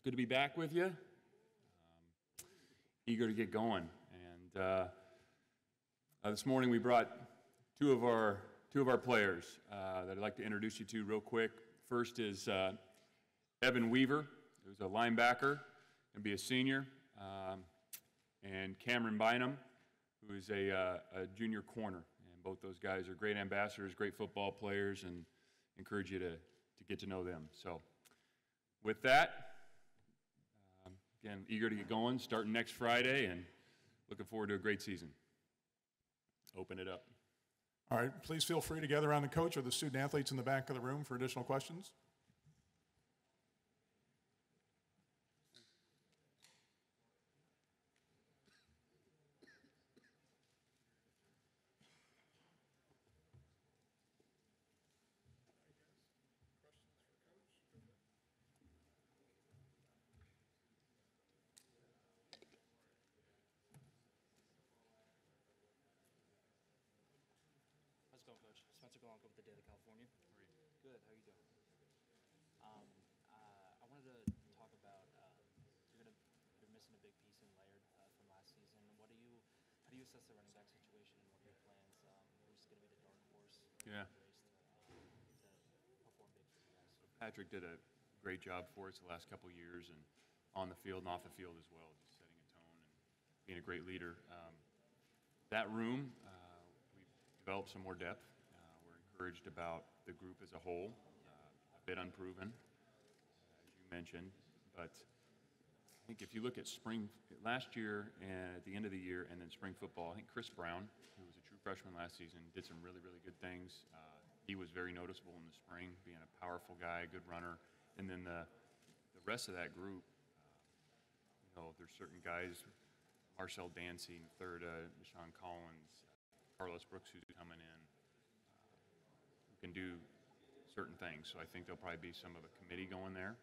Good to be back with you. Eager to get going. And this morning we brought two of our players that I'd like to introduce you to real quick. First is Evan Weaver, who's a linebacker and be a senior, and Cameron Bynum, who is a junior corner. And both those guys are great ambassadors, great football players, and encourage you to get to know them. So with that, again, eager to get going, starting next Friday, and looking forward to a great season. Open it up. All right, please feel free to gather around the coach or the student athletes in the back of the room for additional questions. With the Daily California. Good. How are you doing? I wanted to talk about you're missing a big piece in Laird from last season. How do you assess the running back situation and what are your plans? Who's going to be the dark horse? Yeah. To perform big for you guys? Patrick did a great job for us the last couple of years, and on the field and off the field as well, just setting a tone and being a great leader. That room, we've developed some more depth. Encouraged about the group as a whole, a bit unproven, as you mentioned, but I think if you look at spring last year and at the end of the year and then spring football, I think Chris Brown, who was a true freshman last season, did some really, really good things. He was very noticeable in the spring, being a powerful guy, a good runner, and then the rest of that group, there's certain guys, Marcel Dancy, third, Deshaun Collins, Carlos Brooks, who's coming in, can do certain things. So I think there'll probably be some of a committee going there.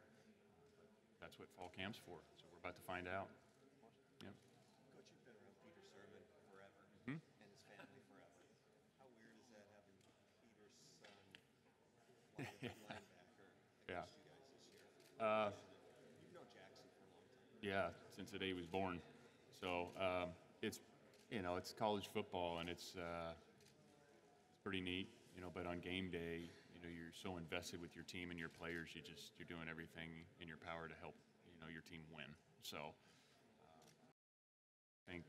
That's what fall camp's for. So we're about to find out. Yep. Coach, you've been around Peter Sermon forever and his family forever. How weird is that having Peter's son play a linebacker against you guys this year? You've known Jackson for a long time. Yeah, since the day he was born. So it's college football, and it's pretty neat. But on game day, you're so invested with your team and your players. You're doing everything in your power to help, your team win. So I think,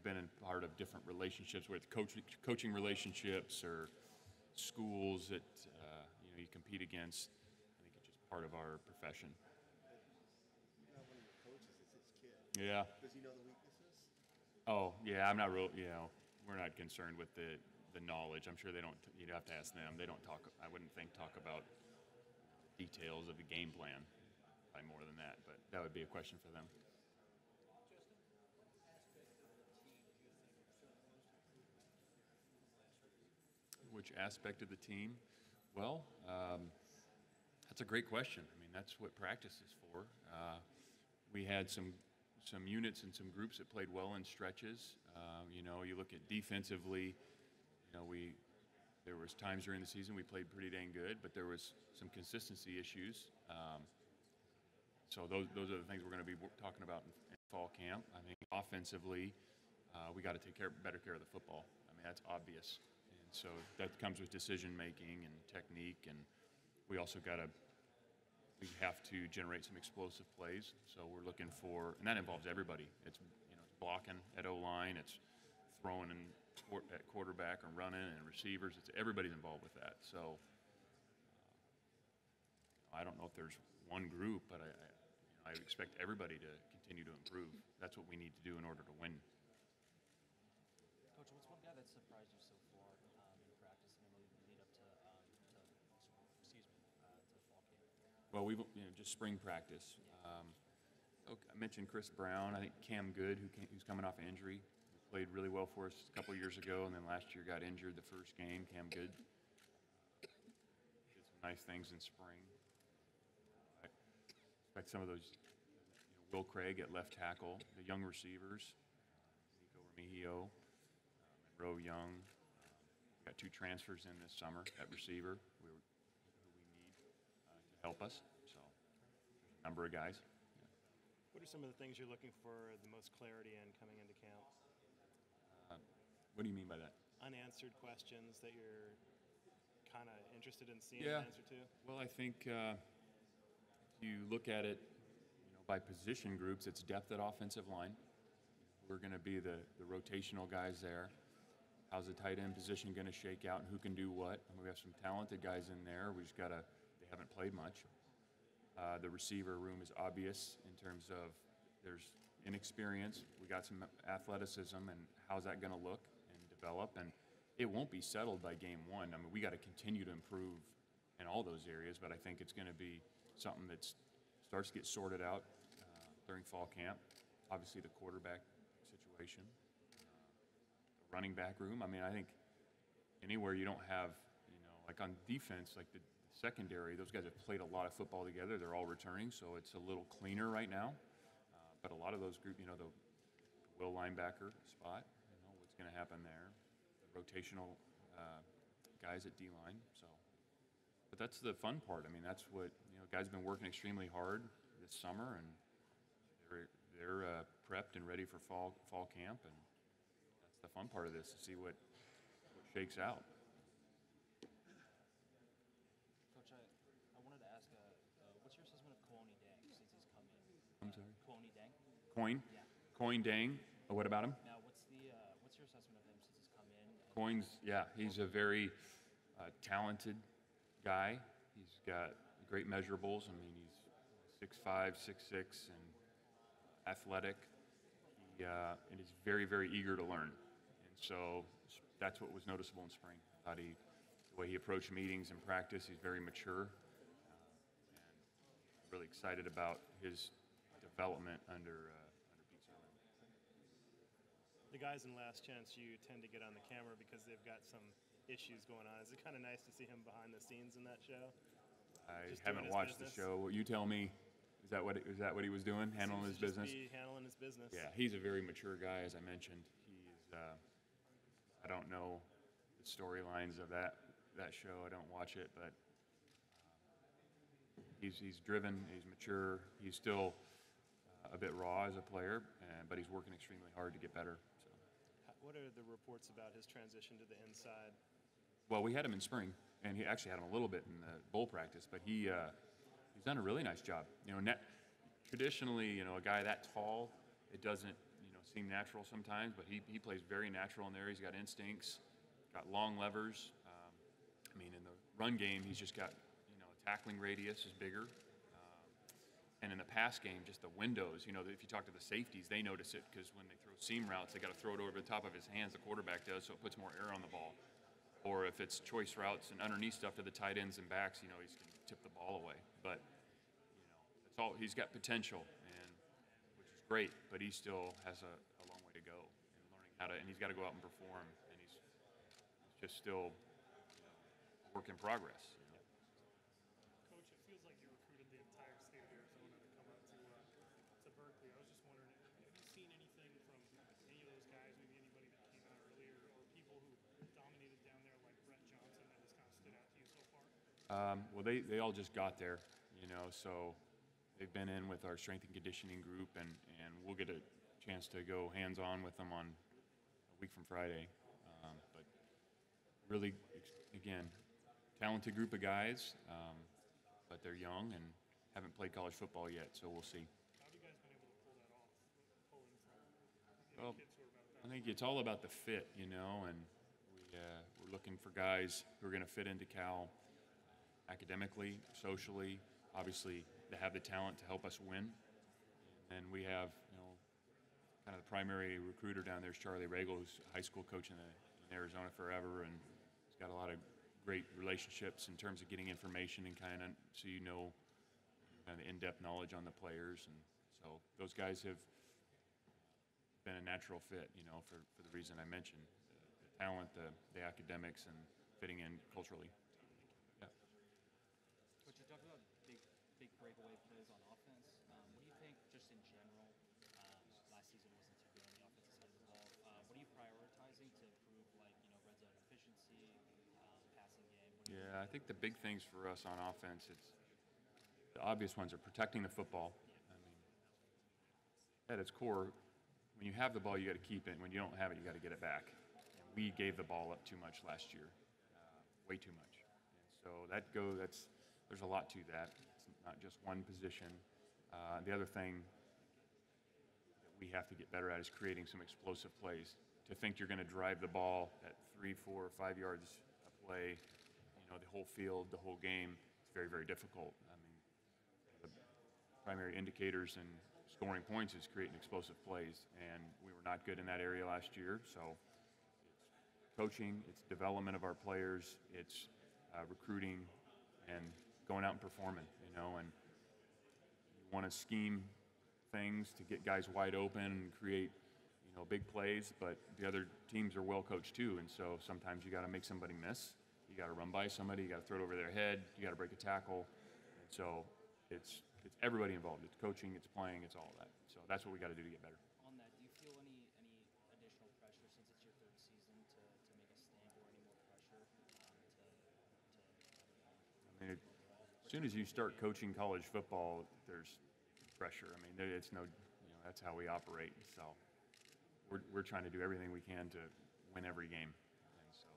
been in part of different relationships with coaching relationships or schools that, you compete against. I think it's just part of our profession. You're not one of your coaches, it's his kid. Yeah. Does he know the weaknesses? Oh, yeah, I'm not real, we're not concerned with the knowledge. I'm sure they don't, you'd have to ask them. They don't talk, I wouldn't think, talk about details of the game plan, probably more than that, but that would be a question for them. Which aspect of the team? Well, that's a great question. I mean, that's what practice is for. We had some units and some groups that played well in stretches. You look at defensively, there was times during the season we played pretty dang good, but there was some consistency issues. So those are the things we're going to be talking about in fall camp. I mean, offensively, we got to take better care of the football. I mean, that's obvious. And so that comes with decision making and technique, and we also we have to generate some explosive plays. So we're looking for, and that involves everybody. It's blocking at O-line, it's throwing at quarterback and running and receivers. Everybody's involved with that. So I don't know if there's one group, but I expect everybody to continue to improve. That's what we need to do in order to win. Coach, what's one guy that surprised you so far in practice and in the lead up to fall camp? Well, we've just spring practice. I mentioned Chris Brown. I think Cam Good, who's coming off an injury, played really well for us a couple years ago, and then last year got injured the first game. Cam Good did some nice things in spring. I expect some of those. Will Craig at left tackle, the young receivers, Nico Remigio, Monroe Young. Got 2 transfers in this summer at receiver who we need to help us. So there's a number of guys. What are some of the things you're looking for the most clarity in coming into camp? What do you mean by that? Unanswered questions that you're kind of interested in seeing Yeah. an answer to? Well, I think if you look at it by position groups, it's depth at offensive line. We're going to be the rotational guys there. How's the tight end position going to shake out and who can do what? I mean, we have some talented guys in there. We just got to, they haven't played much. The receiver room is obvious in terms of there's inexperience. We got some athleticism, and how's that going to look and develop? And it won't be settled by game 1. I mean, we got to continue to improve in all those areas, but I think it's going to be something that starts to get sorted out during fall camp. Obviously, the quarterback situation, the running back room. I mean, I think anywhere you don't have, like on defense, like the secondary, those guys have played a lot of football together. They're all returning, so it's a little cleaner right now. But a lot of those group, the will linebacker spot, what's going to happen there. The rotational guys at D-line. So, but that's the fun part. I mean, that's what, guys have been working extremely hard this summer, and they're prepped and ready for fall camp, and that's the fun part of this, to see what shakes out. Coach, I wanted to ask, what's your assessment of Kwoni Dang since he's come in? I'm sorry? Kwoni Dang? Coin? Yeah. Coin Dang. What about him? Now, what's your assessment of him since he's come in? Coin's, yeah, he's a very talented guy. He's got great measurables. I mean, he's 6'5", 6'6", and athletic. And he's very, very eager to learn. And so that's what was noticeable in spring. I thought the way he approached meetings and practice, he's very mature. And really excited about his development under Pete Sermon. The guys in Last Chance, you tend to get on the camera because they've got some issues going on. Is it kind of nice to see him behind the scenes in that show? I Just doing haven't his watched business? the show. You tell me. Is that what he was doing? Handling his Seems to business? just be handling his business. Yeah, he's a very mature guy, as I mentioned. He's, I don't know the storylines of that show. I don't watch it, but he's driven, he's mature. He's still a bit raw as a player, but he's working extremely hard to get better. So. What are the reports about his transition to the inside? Well, we had him in spring, and he actually had him a little bit in the bowl practice, but he's done a really nice job. Traditionally, a guy that tall, it doesn't, seem natural sometimes, but he plays very natural in there. He's got instincts, got long levers. I mean, in the run game, he's just got, tackling radius is bigger. And in the pass game, just the windows, if you talk to the safeties, they notice it because when they throw seam routes, they got to throw it over the top of his hands, the quarterback does, so it puts more air on the ball. Or if it's choice routes and underneath stuff to the tight ends and backs, he's going to tip the ball away. But, it's all, he's got potential, which is great, but he still has a long way to go in learning how to, and he's got to go out and perform, and he's just still a work in progress. Coach, it feels like you recruited the entire state of Arizona to come up to Berkeley. I was just wondering, have you seen anything from any of those guys, maybe anybody that came out earlier, or people who dominated down there like Brett Johnson that has kind of stood out to you so far? Well, they all just got there, so they've been in with our strength and conditioning group, and we'll get a chance to go hands-on with them on a week from Friday. But really, again, talented group of guys, but they're young and haven't played college football yet, so we'll see. How have you guys been able to pull that off, pulling from Well, kids who are about that? I think it's all about the fit, and we're looking for guys who are going to fit into Cal academically, socially, obviously to have the talent to help us win. And we have, kind of the primary recruiter down there is Charlie Regal, who's a high school coach in Arizona forever, and he's got a lot of great relationships in terms of getting information and kind of so kind of in-depth knowledge on the players, and so those guys have been a natural fit, for the reason I mentioned, the talent, the academics, and fitting in culturally. Yeah. Coach, you talked about big breakaway plays on offense. What do you think, just in general, last season wasn't too good on the offensive side of the ball. What are you prioritizing to improve, red zone efficiency, passing game? Yeah, I think the big things for us on offense, the obvious ones are protecting the football. I mean, at its core, when you have the ball, you got to keep it. When you don't have it, you got to get it back. And we gave the ball up too much last year, way too much. And so there's a lot to that. It's not just one position. The other thing that we have to get better at is creating some explosive plays. To think you're going to drive the ball at 3, 4, 5 yards a play, the whole field, the whole game, it's very, very difficult. I mean, the primary indicators in scoring points is creating explosive plays, and we were not good in that area last year. So it's coaching, it's development of our players, it's recruiting and going out and performing, and you want to scheme things to get guys wide open and create, big plays, but the other teams are well coached too, and so sometimes you got to make somebody miss. You got to run by somebody, you got to throw it over their head, you got to break a tackle. And so it's everybody involved. It's coaching, it's playing, it's all of that. So that's what we got to do to get better. On that, do you feel any additional pressure since it's your third season to make a stamp, or any more pressure I mean, as soon as you start coaching college football, there's pressure. I mean, it's that's how we operate. So we're trying to do everything we can to win every game. And so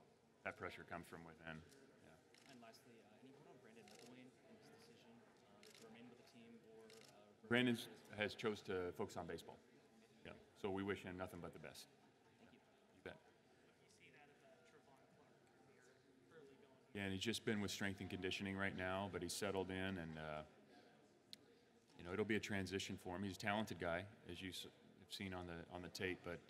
that pressure comes from within. Yeah. And lastly, any word on Brandon McElwain and his decision to remain with the team, or Brandon has chose to focus on baseball. Yeah. So we wish him nothing but the best. Thank you. You bet. You see that at the Trevon Clark career early going. Yeah, and he's just been with strength and conditioning right now, but he's settled in, and it'll be a transition for him. He's a talented guy, as you have seen on the tape, but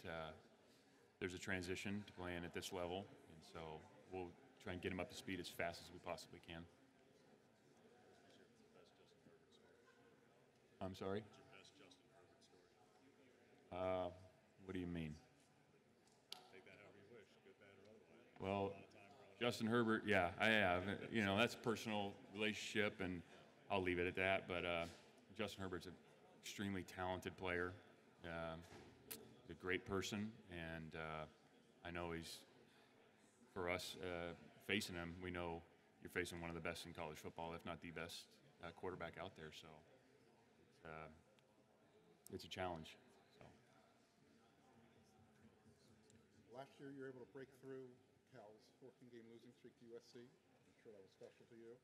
there's a transition to playing at this level, and so we'll try and get him up to speed as fast as we possibly can. I'm sorry? What's your best Justin Herbert story? What do you mean? Take that however you wish, good, bad, or otherwise. Well, A lot of time growing up. Justin Herbert, yeah, I have. That's a personal relationship, and I'll leave it at that. But Justin Herbert's an extremely talented player. He's a great person, and I know for us, facing him, we know you're facing one of the best in college football, if not the best quarterback out there. So it's a challenge. So. Last year, you were able to break through Cal's 14-game losing streak to USC. I'm sure that was special to you,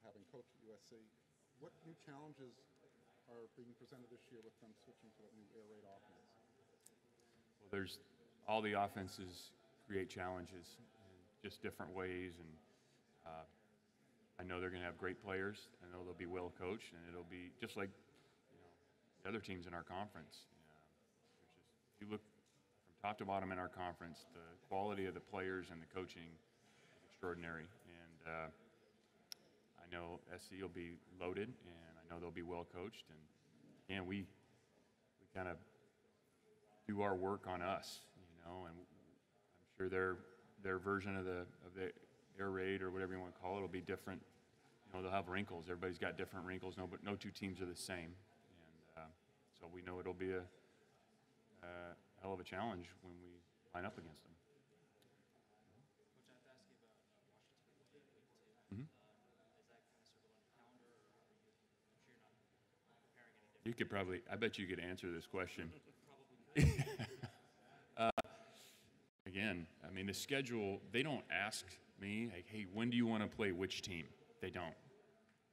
having coached at USC. What new challenges are being presented this year with them switching to a new air raid offense? Well, there's all the offenses create challenges in just different ways, and I know they're going to have great players. I know they'll be well coached, and it'll be just like the other teams in our conference. If you look from top to bottom in our conference, the quality of the players and the coaching is extraordinary. And I know SC will be loaded, and I know they'll be well coached. And again, we kind of do our work on us, and I'm sure their version of the air raid or whatever you want to call it will be different. They'll have wrinkles. Everybody's got different wrinkles. No two teams are the same, and so we know it'll be a hell of a challenge when we line up against them. Coach, I have to ask you about Washington Week 2. Mhm. Is that kind of circled on your calendar, or I'm sure you're not preparing any different? You could probably, I bet you could answer this question. Again, I mean, the schedule, they don't ask me, like, hey, when do you want to play which team? They don't.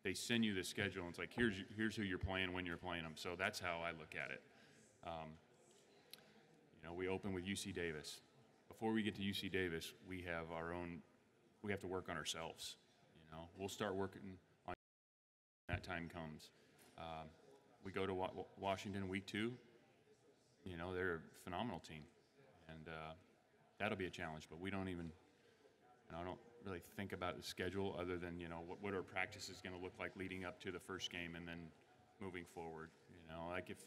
They send you the schedule, and it's like, here's who you're playing when you're playing them. So that's how I look at it. We open with UC Davis. Before we get to UC Davis, we have to work on ourselves. We'll start working on when that time comes. We go to Washington week 2. They're a phenomenal team, and that'll be a challenge. But we don't even, really think about the schedule other than, what our practice is going to look like leading up to the first game and then moving forward. Like if,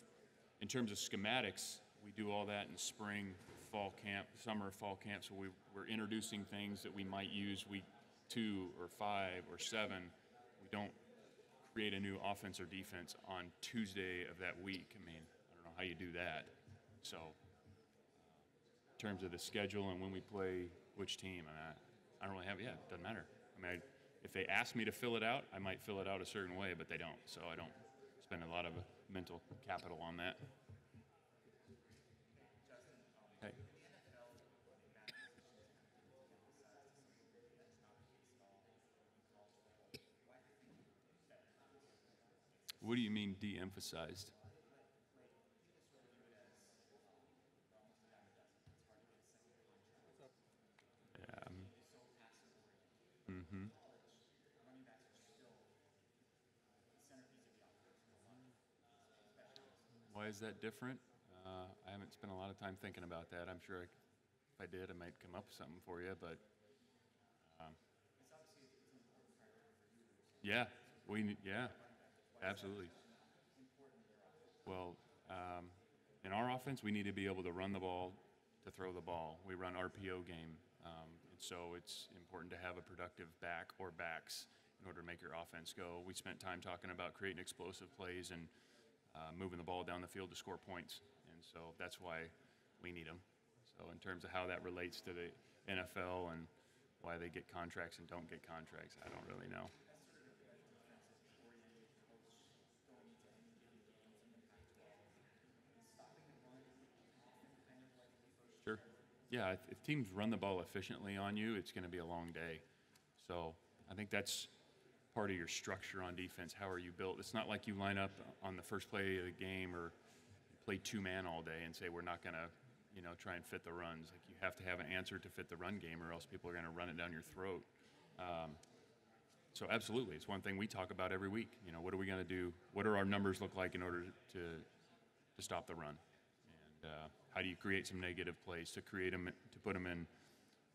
in terms of schematics, we do all that in spring, fall camp, summer, fall camp, so we're introducing things that we might use week 2 or 5 or 7. We don't create a new offense or defense on Tuesday of that week. I mean, I don't know how you do that. So, in terms of the schedule and when we play which team, I don't really have, it doesn't matter. I mean, if they ask me to fill it out, I might fill it out a certain way, but they don't. So I don't spend a lot of mental capital on that. Hey. What do you mean de-emphasized? Yeah. Mm-hmm. Why is that different? I haven't spent a lot of time thinking about that. I'm sure if I did, I might come up with something for you, but yeah, absolutely. Well, in our offense, we need to be able to run the ball to throw the ball. We run RPO game, and so it's important to have a productive back or backs in order to make your offense go. We spent time talking about creating explosive plays and moving the ball down the field to score points, and so that's why we need them. So in terms of how that relates to the NFL and why they get contracts and don't get contracts, I don't really know. Sure. Yeah, if teams run the ball efficiently on you, it's going to be a long day. So I think that's part of your structure on defense. How are you built? It's not like you line up on the first play of the game or play two-man all day and say we're not going to, try and fit the runs. Like you have to have an answer to fit the run game, or else people are going to run it down your throat. So absolutely, it's one thing we talk about every week. What are we going to do? What do our numbers look like in order to stop the run? And how do you create some negative plays to put them in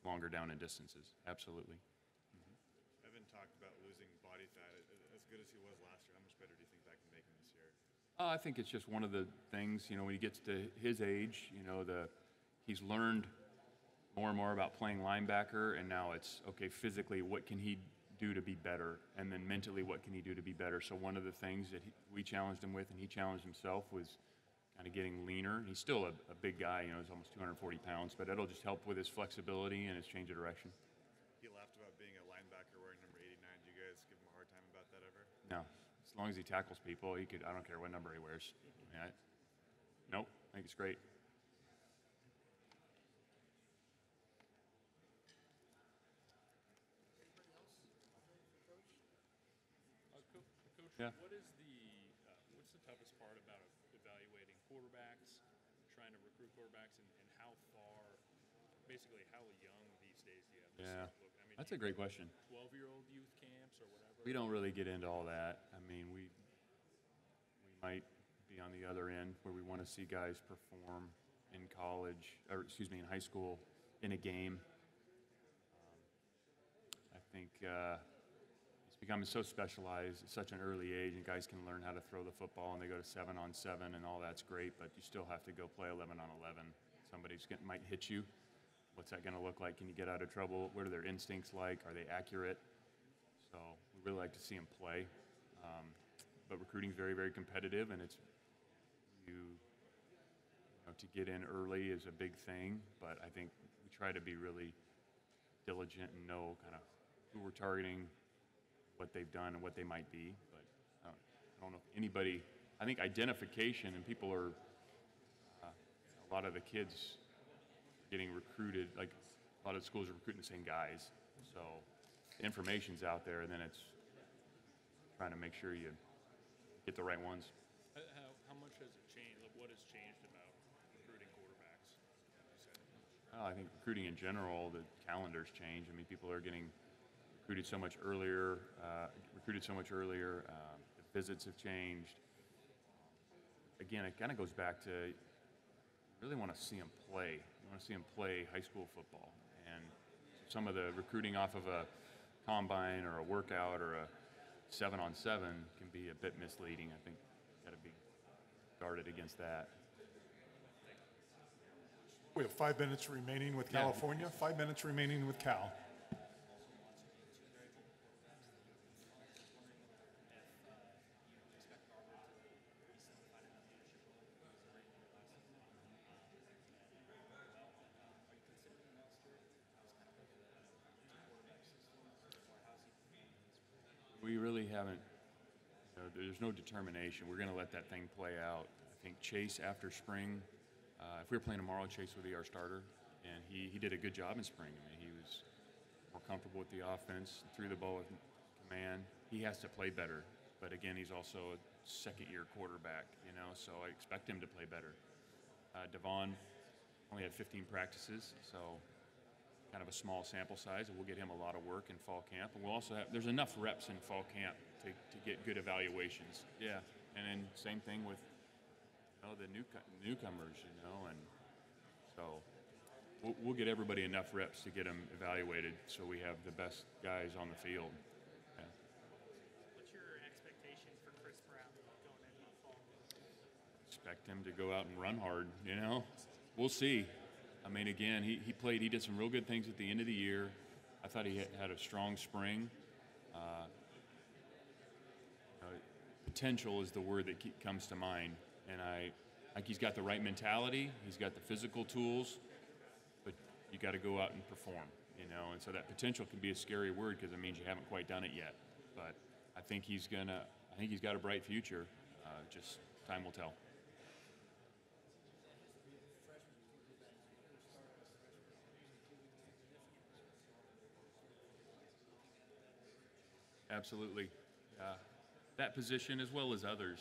longer down and distances? Absolutely. Evan talked about losing body fat. As good as he was last year, how much better do you think that can make him this year? I think it's just one of the things, when he gets to his age, he's learned more and more about playing linebacker, and now it's, okay, physically, what can he do to be better? And then mentally, what can he do to be better? So one of the things that we challenged him with, and he challenged himself, was kind of getting leaner. He's still a big guy, he's almost 240 pounds, but it'll just help with his flexibility and his change of direction. He laughed about being a linebacker wearing number 89. Did you guys give him a hard time about that ever? No. As long as he tackles people, I don't care what number he wears. Nope, I think it's great. Coach, Yeah. What's the toughest part about evaluating quarterbacks, trying to recruit quarterbacks, and how young these days do you have to start looking? I mean, That's a great question. 12-year-old youth camps or whatever? We don't really get into all that. I mean, we might be on the other end where we want to see guys perform in in high school in a game. I think it's becoming so specialized at such an early age, and guys can learn how to throw the football, and they go to 7-on-7, and all that's great, but you still have to go play 11-on-11. Might hit you. What's that going to look like? Can you get out of trouble? What are their instincts like? Are they accurate? So we really like to see them play. But recruiting is very, very competitive, and to get in early is a big thing. But I think we try to be really diligent and know kind of who we're targeting, what they've done, and what they might be. But I don't know if anybody. I think identification, and people are. A lot of the kids getting recruited, like a lot of schools are recruiting the same guys. So the information's out there, and then it's trying to make sure you get the right ones. How much has it changed? Like, what has changed about recruiting quarterbacks? I think recruiting in general, the calendar's changed. I mean, people are getting recruited so much earlier. The visits have changed. Again, it kind of goes back to you really want to see them play. You want to see them play high school football. And some of the recruiting off of a combine or a workout or a 7-on-7 can be a bit misleading. I think got to be guarded against that. We have 5 minutes remaining with Yeah. California, 5 minutes remaining with Cal. We really haven't, there's no determination. We're going to let that thing play out. I think Chase after spring, if we were playing tomorrow, Chase would be our starter, and he did a good job in spring. I mean, he was more comfortable with the offense, threw the ball with command. He has to play better, but again, he's also a second-year quarterback, so I expect him to play better. Devon only had 15 practices, so kind of a small sample size, and we'll get him a lot of work in fall camp. And we'll also have, there's enough reps in fall camp to get good evaluations. Yeah, and then same thing with the newcomers, and so we'll get everybody enough reps to get them evaluated so we have the best guys on the field. Yeah. What's your expectation for Chris Brown going into the fall? Expect him to go out and run hard, We'll see. I mean, again, he did some real good things at the end of the year. I thought he had a strong spring. Potential is the word that comes to mind. And I think he's got the right mentality. He's got the physical tools, but you got to go out and perform, And so that potential can be a scary word because it means you haven't quite done it yet. But I think he's got a bright future. Just time will tell. Absolutely. That position as well as others.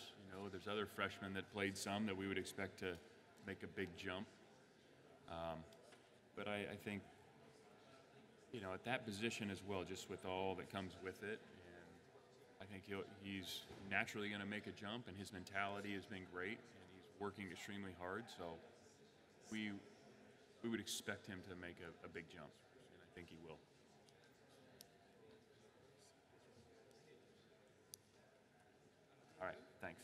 There's other freshmen that played some that we would expect to make a big jump. But I think, at that position as well, just with all that comes with it, and I think he's naturally going to make a jump, and his mentality has been great, and he's working extremely hard. So we would expect him to make a big jump, and I think he will. All right, thanks.